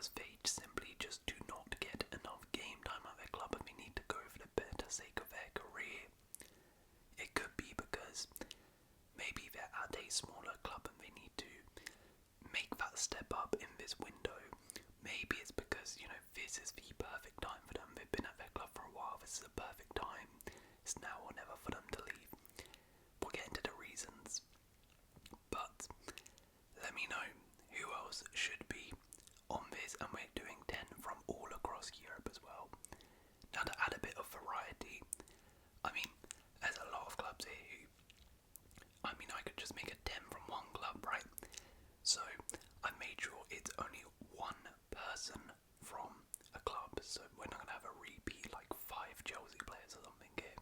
because they simply just do not get enough game time at their club and they need to go for the better sake of their career. It could be because maybe they're at a smaller club and they need to make that step up in this window. Maybe it's because, this is the perfect time for them. They've been at their club for a while. This is the perfect time. It's now or never for them to leave. We'll get into the reasons. But let me know who else should be on this, and we're doing 10 from all across Europe as well. Now, to add a bit of variety, there's a lot of clubs here who, I could just make a 10 from one club, right? So I made sure it's only one person from a club, so we're not going to have a repeat like 5 Chelsea players or something here.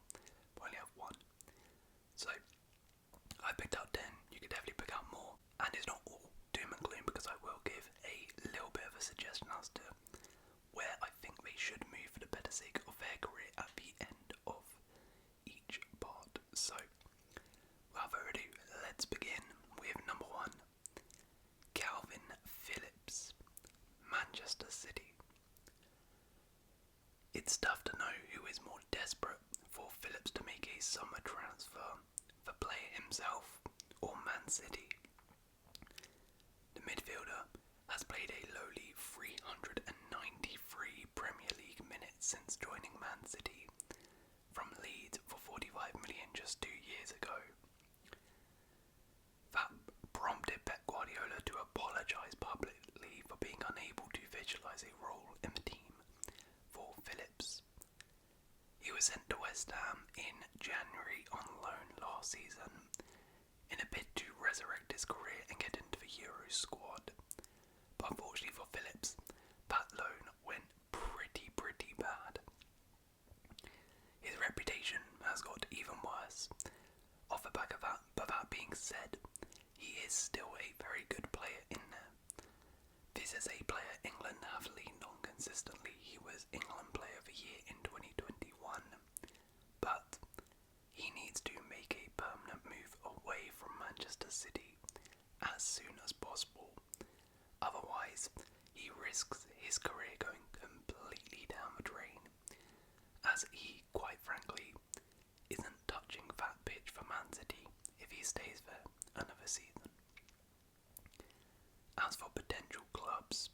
We only have one. So I picked out 10, you could definitely pick out more, and it's not all doom and gloom because I will give a little bit of a suggestion as to where I think they should move for the better sake of their career at the end of each part. So without further ado, let's begin with number 1, Kalvin Phillips, Manchester City. It's tough to know who is more desperate for Phillips to make a summer transfer, the player himself or Man City. The midfielder has played a lowly 393 Premier League minutes since joining Man City from Leeds for 45 million just 2 years ago. That prompted Pep Guardiola to apologise publicly for being unable to visualise a role in the team for Phillips. He was sent to West Ham in January on loan last season in a bid to resurrect his career and get into the Euro squad. But unfortunately for Phillips, that loan went pretty bad. His reputation has got even worse off the back of that, but that being said, he is still a very good player in there. This is a player England have leaned on consistently. He was England Player of the Year in 2021, but he needs to make a permanent move away from Manchester City as soon as possible. Otherwise, he risks his career going completely down the drain, as he, quite frankly, isn't touching that pitch for Man City if he stays there another season. As for potential clubs,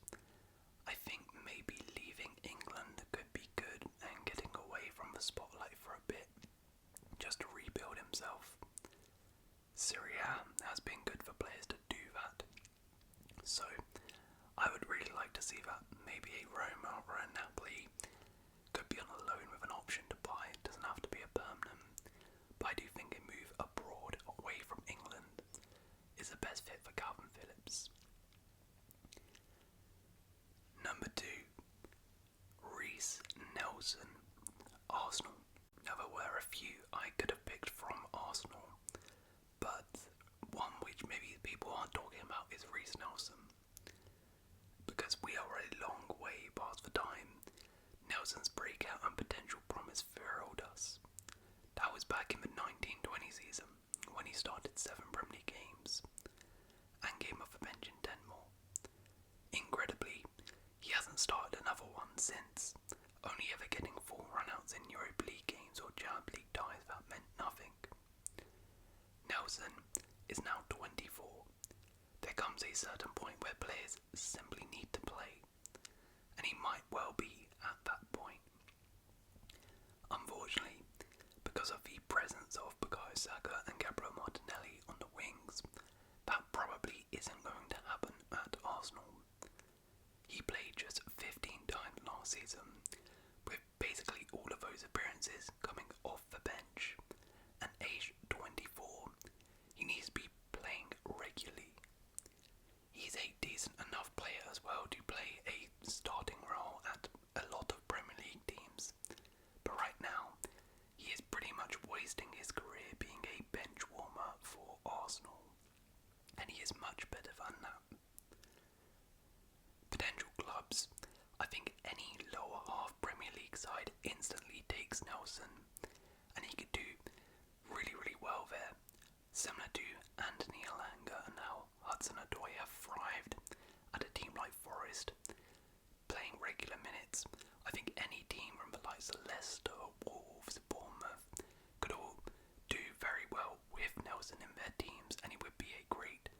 I think maybe leaving England could be good and getting away from the spotlight for a bit, just to rebuild himself. Serie A has been good for players to do that, so I would really like to see that. Maybe a Roma or a Napoli could be on a loan with an option to buy. It doesn't have to be a permanent, but I do think a move abroad away from England is the best fit for Kalvin Phillips. Number 2, Reiss Nelson, Arsenal. Now there were a few I could have picked from Arsenal, but one which maybe people aren't talking about is Reiss Nelson, because we are a long way past the time Nelson's breakout and potential promise thrilled us. That was back in the 1920 season when he started 7 Premier League games and came off the bench in 10 more. Incredibly, he hasn't started another one since, only ever getting 4 runouts in Europa League games or Champions League ties that meant nothing. Nelson is now 24. There comes a certain point where players simply need to play, and he might well be at that point. Unfortunately, because of the presence of Bukayo Saka and Gabriel Martinelli on the wings, that probably isn't going to happen at Arsenal. He played just 15 times last season, with basically all of those appearances coming off the bench, and aged 24, he needs to be playing regularly. He's a decent enough player as well to play a starting role at a lot of Premier League teams, but right now he is pretty much wasting his career being a bench warmer for Arsenal, and he is much better than that. Potential clubs, I think any lower half Premier League side instantly takes Nelson, and he could do really well there, similar to Antony and how Hudson-Odoi have thrived at a team like Forest. regular minutes. I think any team from the likes of Leicester, Wolves, Bournemouth could all do very well with Nelson in their teams, and he would be a great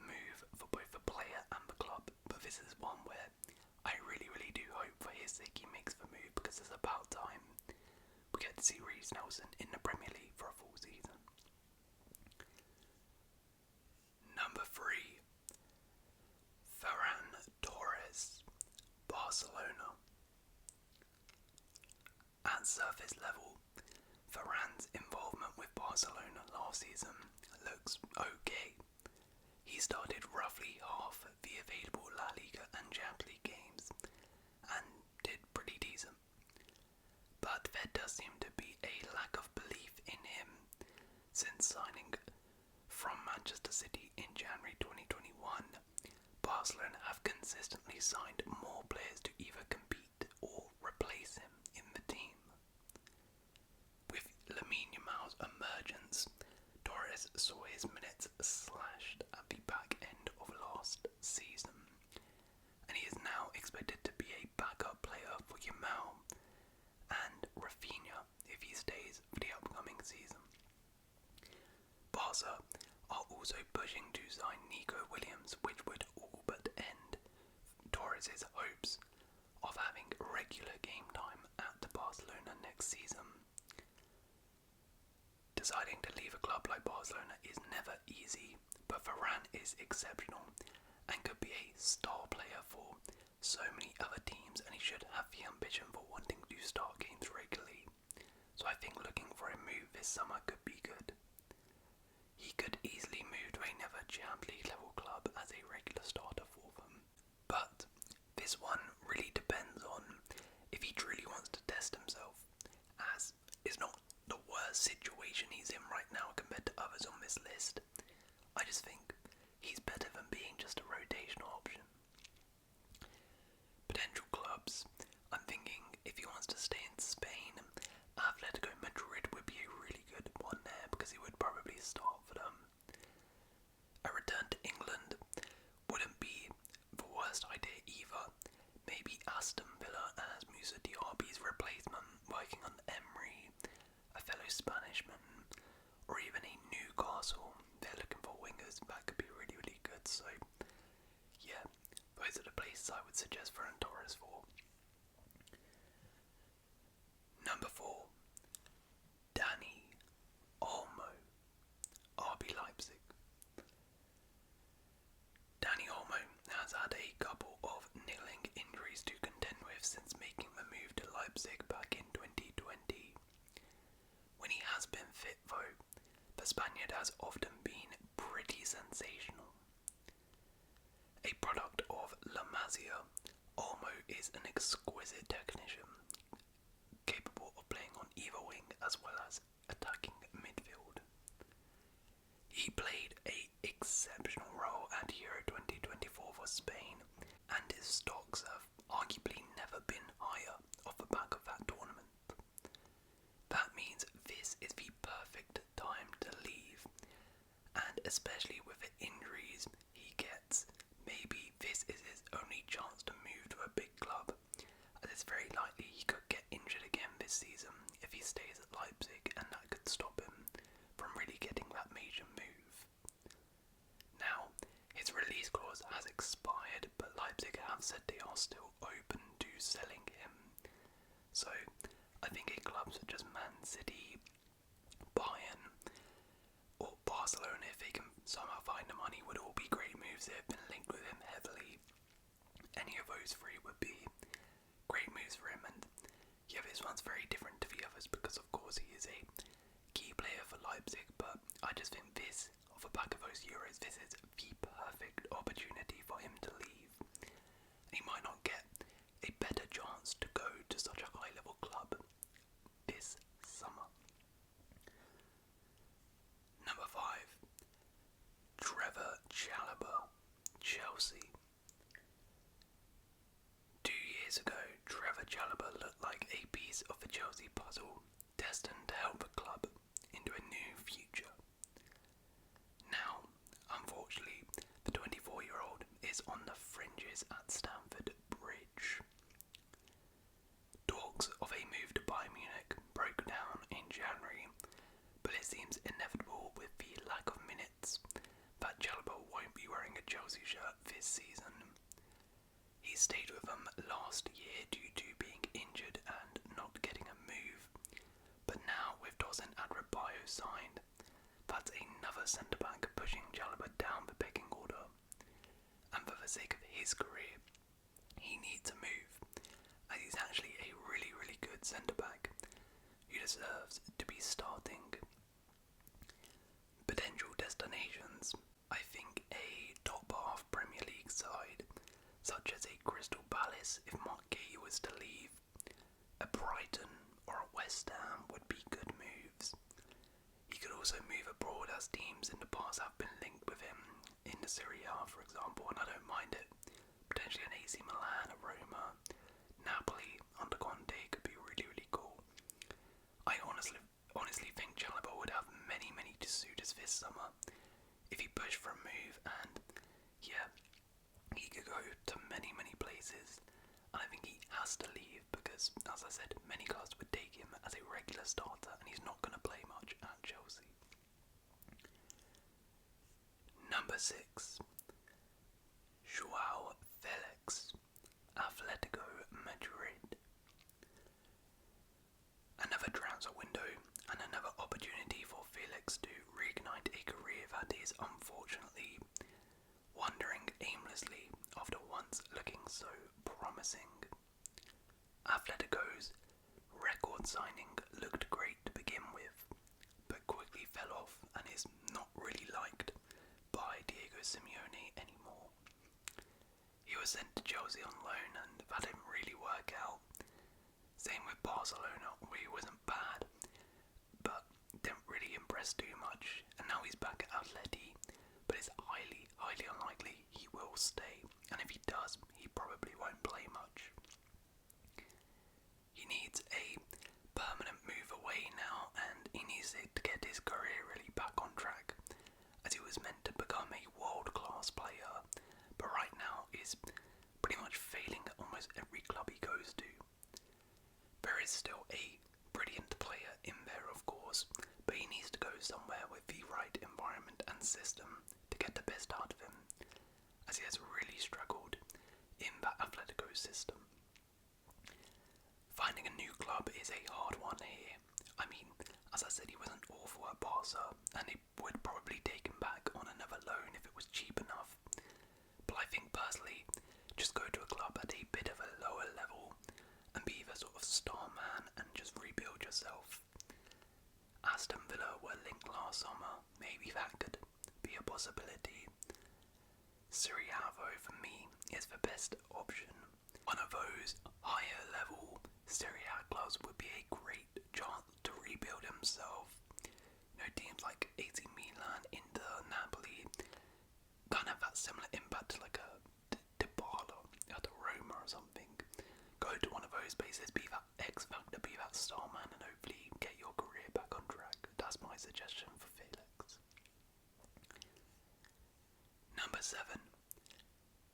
move for both the player and the club. But this is one where I really do hope for his sake he makes the move, because it's about time we get to see Reiss Nelson in the Premier League for a full season. Number 3, Ferran Torres, Barcelona. At surface level, Ferran's involvement with Barcelona last season looks okay. He started roughly half the available La Liga and Champions League games and did pretty decent. But there does seem to be a lack of belief in him since signing from Manchester City in January 2021. Barcelona have consistently signed more players to either compete or replace him in the team. With Lamine Yamal's emergence, Torres saw his minutes slashed at the back end of last season, and he is now expected to be a backup player for Yamal and Rafinha if he stays for the upcoming season. Barca are also pushing to sign Nico Williams, which would all but end Torres' hopes of having regular game time at Barcelona next season. Deciding to leave a club like Barcelona is never easy, but Ferran is exceptional and could be a star player for so many other teams, and he should have the ambition for wanting to start games regularly. So I think looking for a move this summer could be good. He could easily move to another Champions League level club as a regular starter for them. But this one really depends on if he truly wants to test himself, as it's not the worst situation he's in right now compared to others on this list. I just think he's better than being just a rotational option. Potential clubs, I'm thinking if he wants to stay in Spain, Atletico Madrid would be a really good one there, because he would probably start for them. A return to England wouldn't be the worst idea either. Maybe Aston Villa as Musa Diaby's replacement, working on Emery, a fellow Spanishman, or even a Newcastle. They're looking for wingers. That could be really good. So yeah, those are the places I would suggest Ferran Torres for. Number 4, Dani Olmo, RB Leipzig. Dani Olmo has had a couple of niggling injuries to contend with since making the move to Leipzig back in 2020. When he has been fit though, the Spaniard has often been pretty sensational. A product of La Masia, Olmo is an exquisite technician, capable of playing on either wing as well as attacking midfield. He played an exceptional role at Euro 2024 for Spain, and his stocks have arguably never been higher off the back of that tournament. That means this is the perfect time to leave, and especially with the injuries he gets, maybe this is his only chance to move to a big club, as it's very likely he could get injured again this season if he stays at Leipzig, and that could stop him from really getting that major move. Now, his release clause has expired, but Leipzig have said they are still open to selling him. So I think a club such as Man City, Bayern, or Barcelona, if they can somehow find the money, would all be great moves. They've been linked with him heavily. Any of those three would be great moves for him, and yeah, this one's very different to the others because of course he is a key player for Leipzig, but I just think this, off the back of those Euros, this is the perfect opportunity for him to leave. He might not get a better chance to go to such a high level club this summer. Number 5, Trevor Chalobah, Chelsea. 2 years ago, Trevor Chalobah looked like a piece of the Chelsea puzzle, destined to help the club into a new future. Now, unfortunately, the 24-year-old is on the fringes at Stamford Bridge. seems inevitable with the lack of minutes that Chalobah won't be wearing a Chelsea shirt this season. He stayed with them last year due to being injured and not getting a move, but now with Tosin Adebayo signed, that's another centre-back pushing Chalobah down the pecking order, and for the sake of his career, he needs a move, as he's actually a really, really good centre-back who deserves to be starting. Potential destinations. I think a top-half Premier League side, such as a Crystal Palace if Mark Gay was to leave, a Brighton or a West Ham would be good moves. He could also move abroad, as teams in the past have been linked with him in the Serie A, for example, and I don't mind it. Potentially an AC Milan, a Roma, Napoli under Conte could be really, really cool. I honestly think Chalobah would have many to suitors this summer if he pushed for a move, and yeah, he could go to many places, and I think he has to leave because, as I said, many clubs would take him as a regular starter and he's not going to play much at Chelsea. Number 6. Joao Felix, Atletico Madrid. Another transfer window and another opportunity for Felix to reignite a career that is unfortunately wandering aimlessly after once looking so promising. Atletico's record signing looked great to begin with, but quickly fell off and is not really liked by Diego Simeone anymore. He was sent to Chelsea on loan and that didn't really work out. Same with Barcelona, where he wasn't bad, but didn't really impress too much, and now he's back at Atleti, but it's highly unlikely he will stay, and if he does, he probably won't play much. He needs a permanent move away now, and he needs to get his career really back on track, as he was meant to become a world-class player, but right now is pretty much failing at almost every club he goes to. There is still a brilliant player in there, of course, but he needs to go somewhere with the right environment and system to get the best out of him, as he has really struggled in that Atletico system. Finding a new club is a hard one here. I mean, as I said, he wasn't awful at Barca, and they would probably take him back on another loan if it was cheap enough. But I think personally, just go to a club at a bit of a lower level and be the sort of star man and just rebuild yourself. Aston Villa were linked last summer, maybe that could be a possibility. Serie A, though, for me, is the best option. One of those higher level Serie A clubs would be a great chance to rebuild himself. You know, teams like AC Milan, Inter, Napoli kind of have that similar impact to like a Dybala at a Roma or something. Go to one of those places, be that X Factor, be that star man, and hopefully get your career back on track. That's my suggestion for Felix. Number 7.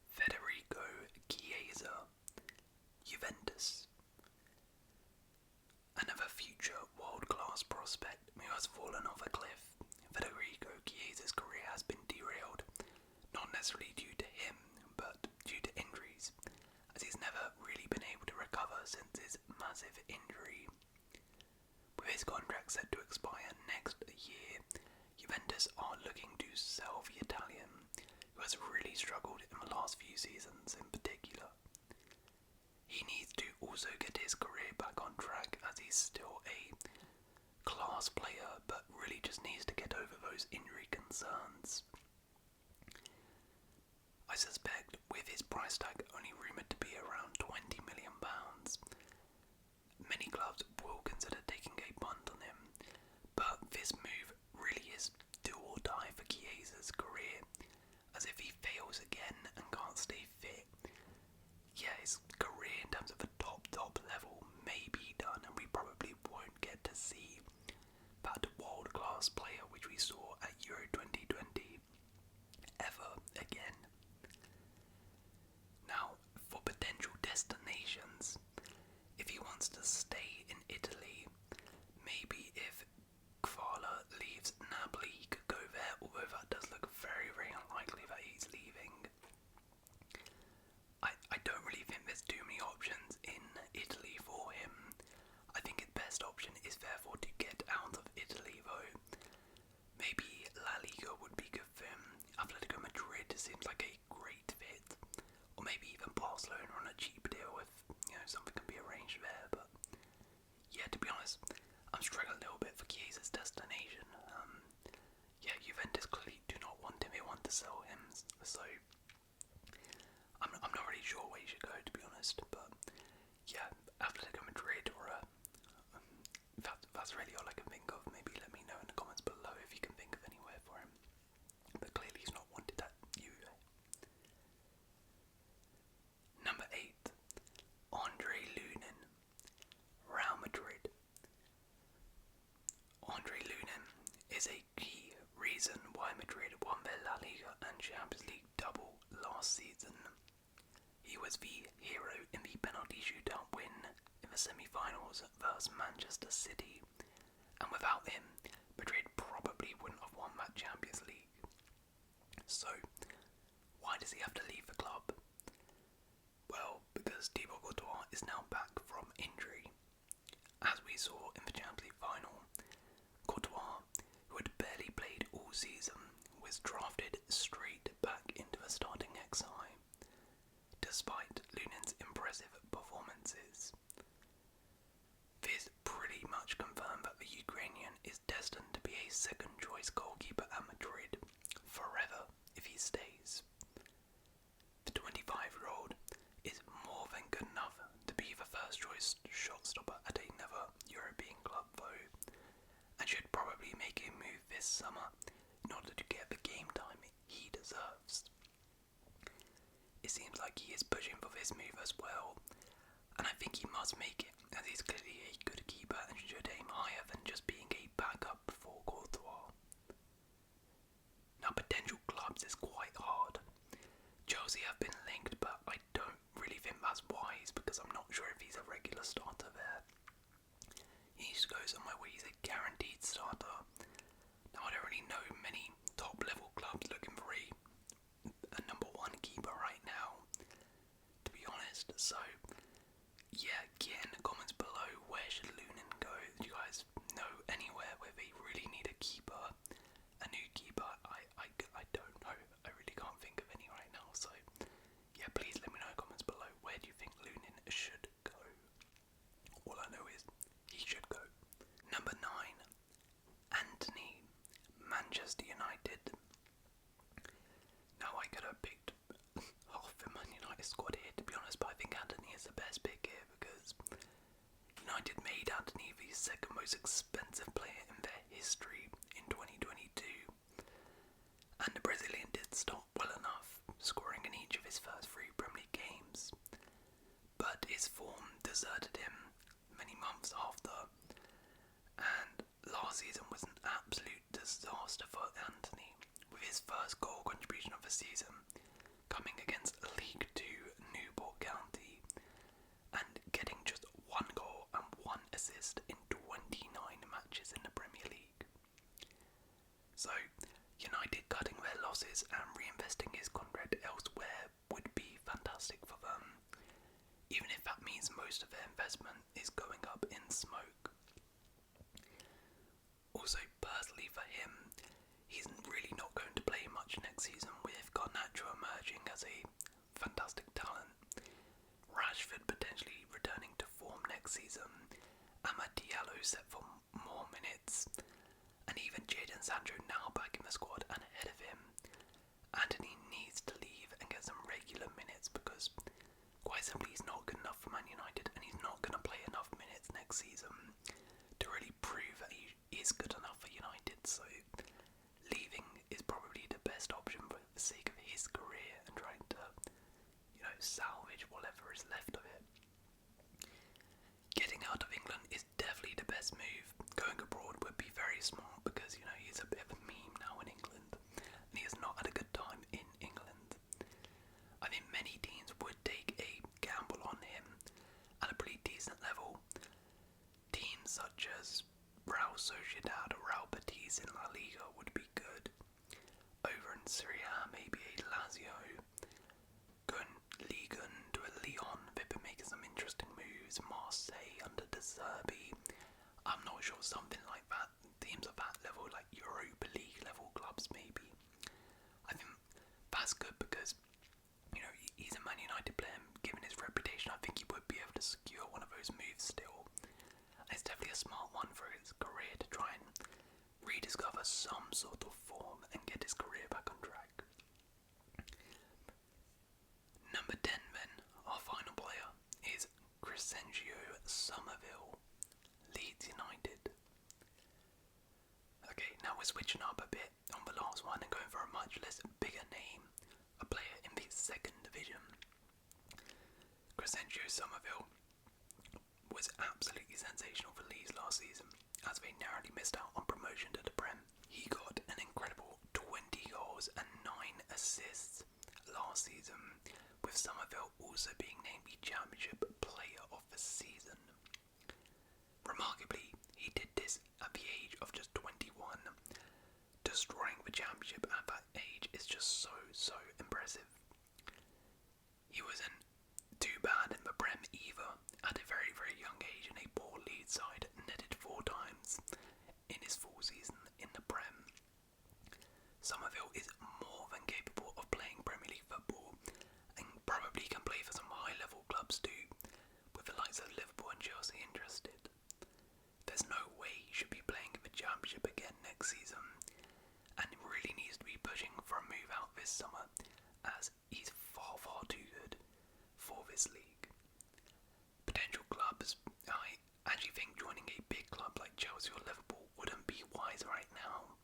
Federico Chiesa, Juventus. Another future world-class prospect who has fallen off a cliff. Federico Chiesa's career has been derailed, not necessarily due to him, but due to injuries, as he's never really been able to recover since his massive injury. With his contract set to expire next year, Juventus are looking to sell the Italian, who has really struggled in the last few seasons in particular. He needs to also get his career back on track, as he's still a class player, but really just needs to get over those injury concerns. I suspect with his price tag only rumoured to be around £20 million, many clubs will consider taking a punt on him, but this move really is do or die for Chiesa's career, as if he fails again and can't stay fit, yeah, his career in terms of the top level may be done, and we probably won't get to see that world-class player which we saw at Euro 2020 ever again. Now, for potential destinations, if he wants to stay in Italy, maybe if Kvala leaves I don't really think there's too many options in Italy for him. I think his best option is therefore to get out of Italy though. Maybe La Liga would be good for him. Atletico Madrid seems like a great fit. Or maybe even Barcelona on a cheap deal if, something can be arranged there. But yeah, to be honest, I'm struggling a little bit for Chiesa's destination. Juventus clearly do not want him. They want to sell him. So I'm not really sure where he should go, to be honest. But yeah, Atletico Madrid or that's really all I can think of. Maybe let me know in the comments below if you can think of anywhere for him. But clearly he's not wanted at Juve. Number 8, Andriy Lunin, Real Madrid. Andriy Lunin is a key reason why Madrid won their La Liga and Champions League double last season. He was the hero in the penalty shootout win in the semi-finals versus Manchester City, and without him, Madrid probably wouldn't have won that Champions League. So, why does he have to leave the club? Well, because Thibaut Courtois is now back from injury. As we saw in the Champions League final, Courtois, who had barely played all season, was drafted straight back into the starting XI, despite Lunin's impressive performances. This pretty much confirmed that the Ukrainian is destined to be a second-choice goalkeeper at Madrid forever if he stays. The 25-year-old is more than good enough to be the first-choice shot-stopper at another European club though, and should probably make a move this summer in order to get the game time he deserves. It seems like he is pushing for this move as well, and I think he must make it, as he's clearly a good keeper and should aim higher than just being a backup for Courtois. Now, potential clubs is quite hard. Chelsea have been linked, but I don't really think that's wise because I'm not sure if he's a regular starter there. He needs to go somewhere where he's a guaranteed starter. Now, I don't really know many top level clubs looking for a number one keeper right now, to be honest. So yeah, get in the comments below, where should Lunin go? Do you guys know anywhere where they really need a keeper, a new keeper? I don't know. I really can't think of any right now. So yeah, please let me know in the comments below, where do you think Lunin should go? All I know is he should go. Number 9, Antony, Manchester United. Now I could have picked half the Man United squad here, to be honest, but I think Antony is the best pick here because United made Antony the second most expensive player in their history in 2022, and the Brazilian did start well enough, scoring in each of his first 3 Premier League games, but his form deserted him many months after, and last season was an absolute disaster for Antony, with his first goal contribution of the season coming against League 2 Newport County and getting just 1 goal and 1 assist in 29 matches in the Premier League. So United cutting their losses and reinvesting his contract elsewhere would be fantastic for them, even if that means most of their investment is going up in smoke. Also, personally for him, he's really not going to play much next season, with Garnacho emerging as a fantastic talent, Rashford potentially returning to form next season, Amad Diallo set for more minutes, and even Jadon Sancho now back in the squad and ahead of him. Antony needs to leave and get some regular minutes because quite simply he's not good enough for Man United, and he's not going to play enough minutes next season to really prove that he is good enough for United. So leaving is probably the best option for the sake of his career and trying to, salvage whatever is left of it. Getting out of England is definitely the best move. Going abroad would be very smart because, he's a bit of a meme now in England, and he has not had a good time in England. I think many teams would take a gamble on him at a pretty decent level. Teams such as Real Sociedad or Real Betis in La Liga would be good. Over in Serie A, maybe a Lazio. Going Liga to a sure, something like that. Teams of that level, like Europa League level clubs, maybe. I think that's good because, you know, he's a Man United player. Given his reputation, I think he would be able to secure one of those moves still. And it's definitely a smart one for his career to try and rediscover some sort of form and get his career back on track. Number 10 then, our final player, is Crysencio Summerville, Leeds United. Okay, now we're switching up a bit on the last one and going for a much less bigger name, a player in the second division. Crysencio Summerville was absolutely sensational for Leeds last season, as they narrowly missed out on promotion to the Prem. He got an incredible 20 goals and 9 assists last season, with Summerville also being named the Championship Player of the Season. Remarkably, he did this at the age of just 21. Destroying the Championship at that age is just so impressive. He wasn't too bad in the Prem either. At a very young age in a poor Leeds side, netted 4 times in his full season in the Prem. Summerville is more than capable of playing Premier League football and probably can play for some high level clubs too, with the likes of Liverpool and Chelsea interested. There's no way he should be playing in the Championship again next season, and he really needs to be pushing for a move out this summer, as he's far too good for this league. Potential clubs, I actually think joining a big club like Chelsea or Liverpool wouldn't be wise right now.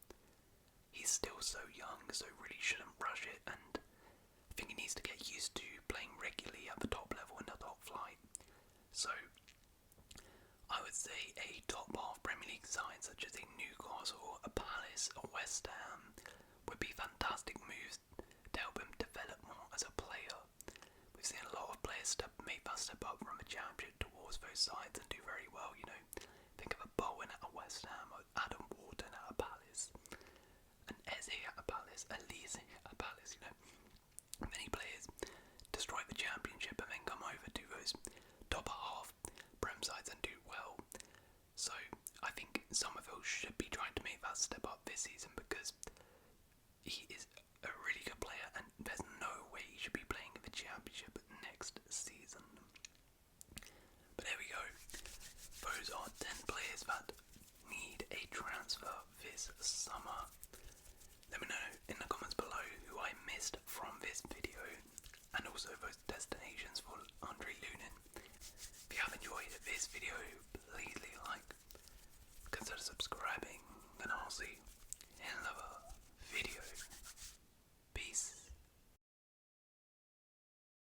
He's still so young, so really shouldn't rush it, and I think he needs to get used to playing regularly at the top level in the top flight. So I would say a top half Premier League side such as a Newcastle, a Palace, a West Ham would be fantastic moves to help him develop more as a player. We've seen a lot of players make that step up from a Championship towards those sides and do very well, you know. Think of a Bowen at a West Ham, or Adam Wharton at a Palace, an Eze at a Palace, a Lise at a Palace, you know. Many players destroy the Championship and then come over to those top half Prem sides and do well. So I think Summerville should be trying to make that step up this season because he is a really good player and there's no way he should be playing in the Championship next season. But there we go. Those are 10 players that need a transfer this summer. Let me know in the comments below who I missed from this video and also those destinations for Andriy Lunin. If you have enjoyed this video, please leave a like, consider subscribing